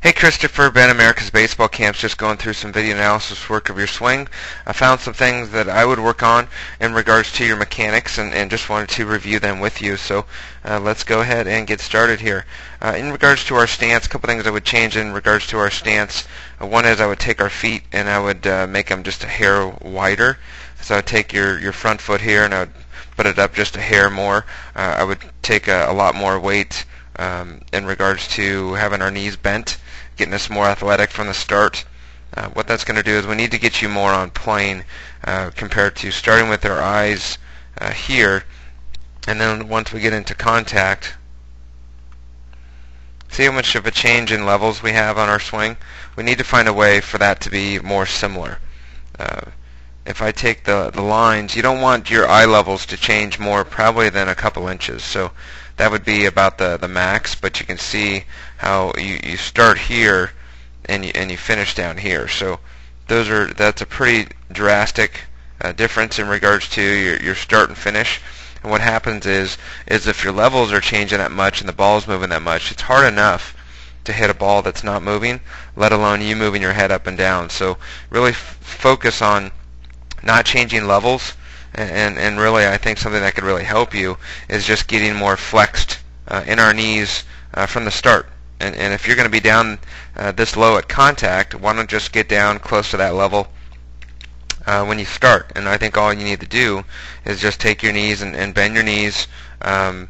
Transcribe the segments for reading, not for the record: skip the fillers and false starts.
Hey Christopher, Ben, America's Baseball Camps, just going through some video analysis work of your swing. I found some things that I would work on in regards to your mechanics and just wanted to review them with you. So let's go ahead and get started here. In regards to our stance, a couple things I would change in regards to our stance. One is I would take our feet and I would make them just a hair wider. So I would take your front foot here and I would put it up just a hair more. I would take a lot more weight in regards to having our knees bent, getting us more athletic from the start. What that's going to do is we need to get you more on plane compared to starting with our eyes here, and then once we get into contact, see how much of a change in levels we have on our swing. We need to find a way for that to be more similar. If I take the lines, you don't want your eye levels to change more probably than a couple inches. So that would be about the max, but you can see how you start here and you finish down here. So that's a pretty drastic difference in regards to your start and finish. And what happens is if your levels are changing that much and the ball's moving that much, it's hard enough to hit a ball that's not moving, let alone you moving your head up and down. So really focus on not changing levels, and really I think something that could really help you is just getting more flexed in our knees from the start. And if you're going to be down this low at contact, why don't just get down close to that level when you start. And I think all you need to do is just take your knees and bend your knees, and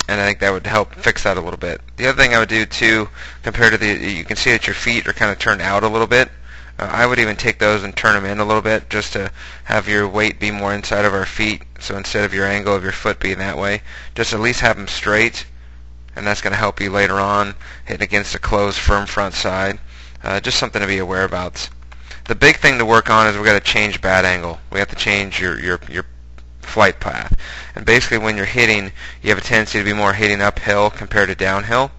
I think that would help fix that a little bit. The other thing I would do too, compared to you can see that your feet are kind of turned out a little bit. I would even take those and turn them in a little bit just to have your weight be more inside of our feet. So instead of your angle of your foot being that way, just at least have them straight, and that's going to help you later on hitting against a closed, firm front side. Just something to be aware about. The big thing to work on is we've got to change bat angle. We have to change your flight path. And basically when you're hitting, you have a tendency to be more hitting uphill compared to downhill.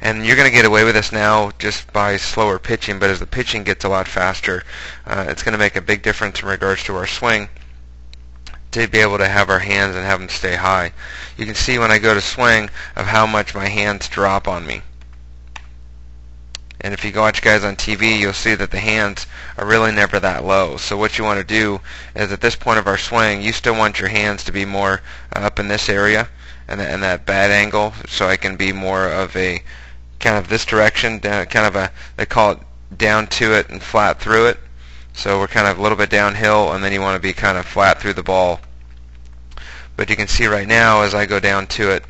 And you're going to get away with this now just by slower pitching, but as the pitching gets a lot faster, it's going to make a big difference in regards to our swing to be able to have our hands and have them stay high. You can see when I go to swing of how much my hands drop on me. And if you watch guys on TV, you'll see that the hands are really never that low. So what you want to do is at this point of our swing, you still want your hands to be more up in this area and that bat angle, so I can be more of a kind of this direction, kind of a, they call it down to it and flat through it. So we're kind of a little bit downhill, and then you want to be kind of flat through the ball. But you can see right now as I go down to it,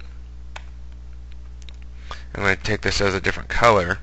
I'm going to take this as a different color.